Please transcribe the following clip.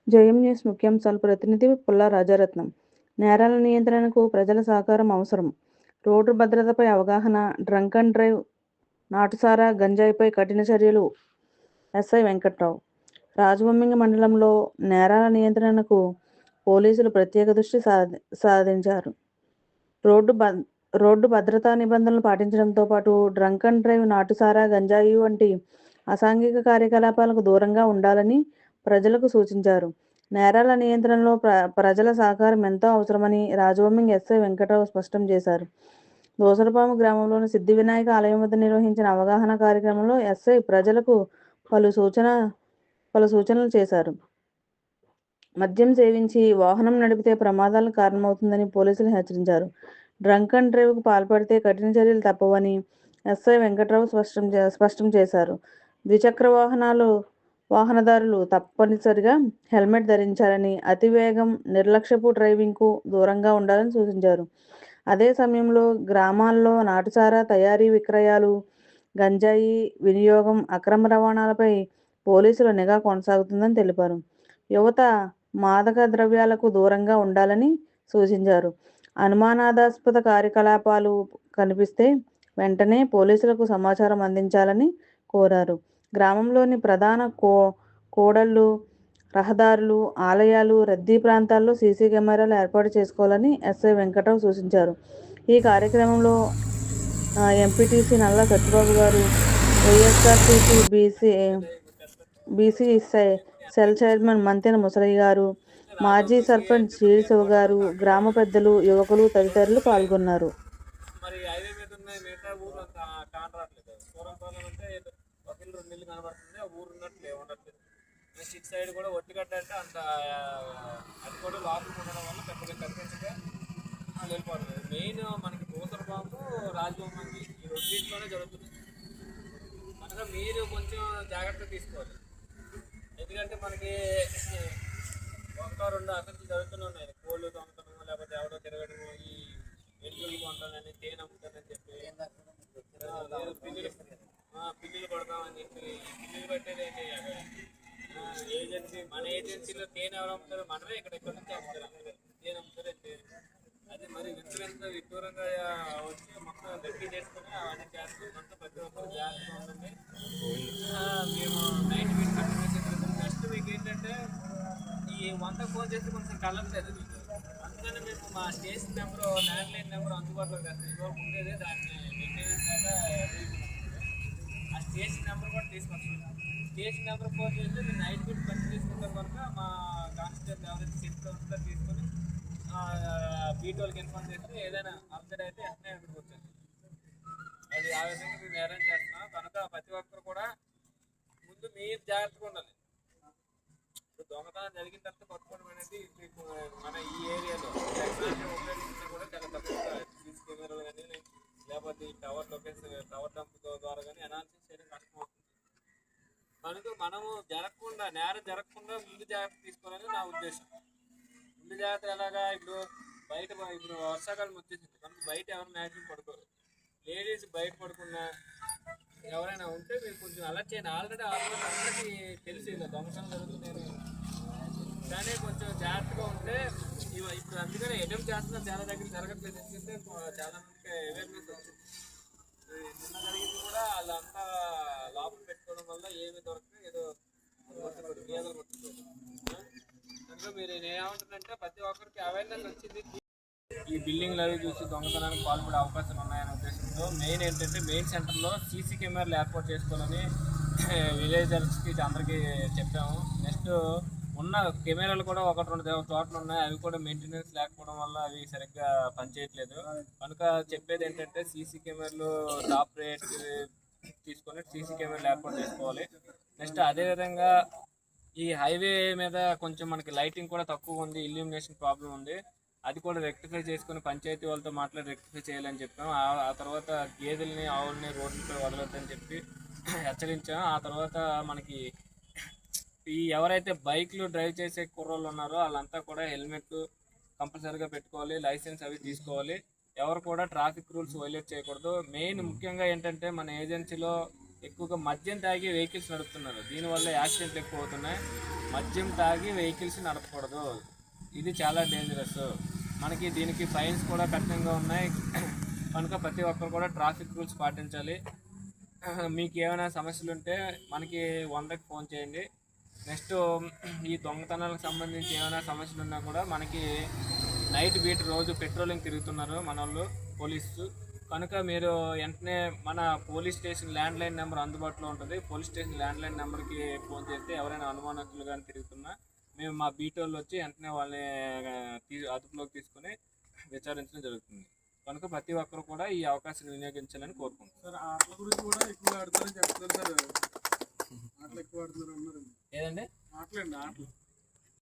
జయం న్యూస్ ముఖ్యాంశాలు. ప్రతినిధి పుల్లా రాజారత్నం. నేరాల నియంత్రణకు ప్రజల సహకారం అవసరం. రోడ్డు భద్రతపై అవగాహన. డ్రంక్ అండ్ డ్రైవ్, నాటుసారా, గంజాయిపై కఠిన చర్యలు. ఎస్ఐ వెంకట్రావు. రాజవొమ్మింగి మండలంలో నేరాల నియంత్రణకు పోలీసులు ప్రత్యేక దృష్టి సాధించారు. రోడ్డు భద్రతా నిబంధనలు పాటించడంతో పాటు డ్రంక్ అండ్ డ్రైవ్, నాటుసారా, గంజాయి వంటి అసాంఘిక కార్యకలాపాలకు దూరంగా ఉండాలని ప్రజలకు సూచించారు. నేరాల నియంత్రణలో ప్రజల సహకారం ఎంతో అవసరమని రాజవొమ్మింగి ఎస్ఐ వెంకట్రావు స్పష్టం చేశారు. దోసరపాము గ్రామంలోని సిద్ధి వినాయక ఆలయం వద్ద నిర్వహించిన అవగాహన కార్యక్రమంలో ఎస్ఐ ప్రజలకు పలు సూచనలు చేశారు. మద్యం సేవించి వాహనం నడిపితే ప్రమాదాలకు కారణమవుతుందని పోలీసులు హెచ్చరించారు. డ్రంక్ అండ్ డ్రైవ్కు పాల్పడితే కఠిన చర్యలు తప్పవని ఎస్ఐ వెంకట్రావు స్పష్టం చేశారు. ద్విచక్ర వాహనదారులు తప్పనిసరిగా హెల్మెట్ ధరించాలని, అతివేగం, నిర్లక్ష్యపు డ్రైవింగ్కు దూరంగా ఉండాలని సూచించారు. అదే సమయంలో గ్రామాల్లో నాటుసారా తయారీ, విక్రయాలు, గంజాయి వినియోగం, అక్రమ రవాణాలపై పోలీసుల నిఘా కొనసాగుతుందని తెలిపారు. యువత మాదక ద్రవ్యాలకు దూరంగా ఉండాలని సూచించారు. అనుమానాస్పద కార్యకలాపాలు కనిపిస్తే వెంటనే పోలీసులకు సమాచారం అందించాలని కోరారు. గ్రామంలోని ప్రధాన కూడళ్లు, రహదారులు, ఆలయాలు, రద్దీ ప్రాంతాల్లో సీసీ కెమెరాలు ఏర్పాటు చేసుకోవాలని ఎస్ఐ వెంకట్రావు సూచించారు. ఈ కార్యక్రమంలో ఎంపీటీసీ నల్లా సత్యబాబు గారు, YSRCP BC cell chairman Manthena Musalayya గారు, మాజీ సర్పంచ్ చీడి శివ గారు, గ్రామ పెద్దలు, యువకులు తదితరులు పాల్గొన్నారు. మరి హైవే మీద ఉన్నాయి, మిగతా ఊర్లు అంత కానరాట్లేదు. సూరంపాలెం అంటే ఒక ఇల్లు 2 ఇల్లు కనబడుతుంది, ఆ ఊరు ఉన్నట్లే ఉండట్లేదు. నెక్స్ట్ ఇటు సైడ్ కూడా ఒట్టిగడ్డ అంటే అంత అది కూడా లాభం ఉండడం వల్ల పెద్దగా కనిపించగా వెళ్ళిపోతుంది. మెయిన్ మనకి దూసరపాము, రాజవొమ్మింగి ఈ రెండింటిలోనే జరుగుతుంది కనుక మీరు కొంచెం జాగ్రత్త తీసుకోవాలి. ఎందుకంటే మనకి ఒక 2 అసలు జరుగుతూనే ఉన్నాయి. కోళ్ళు దొంగతనం, లేకపోతే ఎవడో తిరగడము, ఈ వెల్లుల్లి కొంటానని, తేనె అమ్ముతానని చెప్పి పిల్లులు కొడతామని చెప్పి పిల్లులు పెట్టేది ఏంటి? ఏజెన్సీ, మన ఏజెన్సీలో తేనె ఎవరు అమ్ముతారు? మనమే ఇక్కడ నుంచి అమ్ముతారు. తేనె అమ్ముతారు. అది మరి విదూరంగా వచ్చి మొత్తం గట్టి చేసుకుని అవన్నీ చేస్తూ మొత్తం ప్రతి ఒక్కరు జాగ్రత్తగా ఉంటుంది. మేము నైట్ మీకు కంటిన్యూస్ నెక్స్ట్ మీకు ఏంటంటే ఈ 100 ఫోన్ చేస్తే కొంచెం కలవలేదు మీకు. అందుకని మేము మా స్టేషన్ నెంబరు, ల్యాండ్లైన్ నెంబర్ అందుబాటులో చేస్తాం. ఇదివరకు ఉండేది, దాన్ని మెయింటెనెన్స్ దాకా ఆ స్టేషన్ నెంబర్ కూడా తీసుకొస్తాం. స్టేషన్ నెంబర్ ఫోన్ చేస్తే మీరు నైట్ బిట్ పని తీసుకుంటారు కనుక మా కానిస్టేబుల్ ఎవరైతే సేఫ్గా ఉంటుందో తీసుకొని బీటోళ్ళకి ఇన్ఫార్మ్ చేస్తే ఏదైనా అప్డేట్ అయితే వెంటనే ఇక్కడికి వచ్చేది. అది ఆ విధంగా మేము అరేంజ్ చేస్తున్నాం. కనుక ప్రతి ఒక్కరు కూడా ముందు మీరు జాగ్రత్తగా ఉండాలి. ఇప్పుడు దొంగతనం జరిగిన తర్వాత పట్టుకోవడం అనేది మన ఈ ఏరియాలో ఉపయోగించినా కూడా చాలా తక్కువగా సీసీ కెమెరాలు కానీ, లేకపోతే ఈ టవర్ డంప్ ద్వారా కానీ అనాలిసిస్ చేయడం కష్టమవుతుంది. కనుక మనము నేరం జరగకుండా ముందు జాగ్రత్త తీసుకోవాలని నా ఉద్దేశం. ముందు జాగ్రత్త ఎలాగా? ఇప్పుడు వర్షాకాలం వచ్చేసింది కనుక బయట ఎవరు మ్యాక్సిమం పడుకోరు. లేడీస్ బయట పడుకున్నా ఎవరైనా ఉంటే మీరు కొంచెం అలర్ట్ చేయండి. ఆల్రెడీ అందరికీ తెలిసి దొంగతనం జరుగుతున్నాయి, కానీ కొంచెం జాగ్రత్తగా ఉంటే ఇప్పుడు అందుకనే అటెంప్ట్ చేస్తున్నా చాలా దగ్గర జరగట్లేదు. ఎందుకంటే చాలా మందికి అవేర్నెస్ వచ్చింది. నిన్న జరిగింది కూడా వాళ్ళంతా లోపల పెట్టుకోవడం వల్ల ఏమి దొరకదు, ఏదో గేదలు కొట్టుకోదు. కనుక మీరు నేనేమంటానంటే ప్రతి ఒక్కరికి అవేర్నెస్ వచ్చింది. ఈ బిల్డింగ్లు అవి చూసి దొంగతనానికి పాల్పడే అవకాశాలు ఉన్నాయనే ఉద్దేశంతో మెయిన్ ఏంటంటే మెయిన్ సెంటర్లో సీసీ కెమెరాలు ఏర్పాటు చేసుకోవాలని విలేజర్స్కి అందరికీ చెప్పాము. నెక్స్ట్ ఉన్న కెమెరాలు కూడా 1-2 చోట్ల ఉన్నాయి, అవి కూడా మెయింటెనెన్స్ లేకపోవడం వల్ల అవి సరిగ్గా పనిచేయట్లేదు. కనుక చెప్పేది ఏంటంటే సీసీ కెమెరాలు టాప్ రేట్ తీసుకొని సీసీ కెమెరాలు ఏర్పాటు చేసుకోవాలి. నెక్స్ట్ అదేవిధంగా ఈ హైవే మీద కొంచెం మనకి లైటింగ్ కూడా తక్కువ ఉంది, ఇల్యూమినేషన్ ప్రాబ్లం ఉంది. అది కూడా రెక్టిఫై చేసుకుని పంచాయతీ వాళ్ళతో మాట్లాడి రెక్టిఫై చేయాలని చెప్పాం. ఆ తర్వాత గేదెల్ని, ఆవుల్ని రోడ్లపై వదలొద్దని చెప్పి హెచ్చరించాం. ఆ తర్వాత మనకి ఈ ఎవరైతే బైక్లు డ్రైవ్ చేసే కుర్రోళ్ళు ఉన్నారో వాళ్ళంతా కూడా హెల్మెట్ కంపల్సరీగా పెట్టుకోవాలి, లైసెన్స్ అవి తీసుకోవాలి. ఎవరు కూడా ట్రాఫిక్ రూల్స్ వైలేట్ చేయకూడదు. మెయిన్ ముఖ్యంగా ఏంటంటే మన ఏజెన్సీలో ఎక్కువగా మద్యం తాగి వెహికల్స్ నడుపుతున్నారు. దీనివల్ల యాక్సిడెంట్లు ఎక్కువ అవుతున్నాయి. మద్యం తాగి వెహికల్స్ నడపకూడదు, ఇది చాలా డేంజరస్. మనకి దీనికి ఫైన్స్ కూడా కఠినంగా ఉన్నాయి. కనుక ప్రతి ఒక్కరు కూడా ట్రాఫిక్ రూల్స్ పాటించాలి. మీకు ఏమైనా సమస్యలు ఉంటే మనకి 100కి ఫోన్ చేయండి. నెక్స్ట్ ఈ దొంగతనాలకు సంబంధించి ఏమైనా సమస్యలు ఉన్నా కూడా మనకి నైట్ బీట్ రోజు పెట్రోలింగ్ తిరుగుతున్నారు మన వాళ్ళు పోలీసు. కనుక మీరు వెంటనే మన పోలీస్ స్టేషన్ ల్యాండ్లైన్ నెంబర్ అందుబాటులో ఉంటుంది. పోలీస్ స్టేషన్ ల్యాండ్లైన్ నెంబర్కి ఫోన్ చేస్తే ఎవరైనా అనుమానస్తులు కానీ తిరుగుతున్నా మేము మా బీటోళ్ళు వచ్చి వెంటనే వాళ్ళని అదుపులోకి తీసుకొని విచారించడం జరుగుతుంది. కనుక ప్రతి ఒక్కరు కూడా ఈ అవకాశాన్ని వినియోగించాలని కోరుకుంటున్నాం. సార్ ఆటల గురించి కూడా ఎక్కువ ఆడతారని చెప్తున్నారు సార్. ఆటలు ఎక్కువ ఆడుతున్నారు అన్నారు. ఏదండి ఆటలండి ఆటలు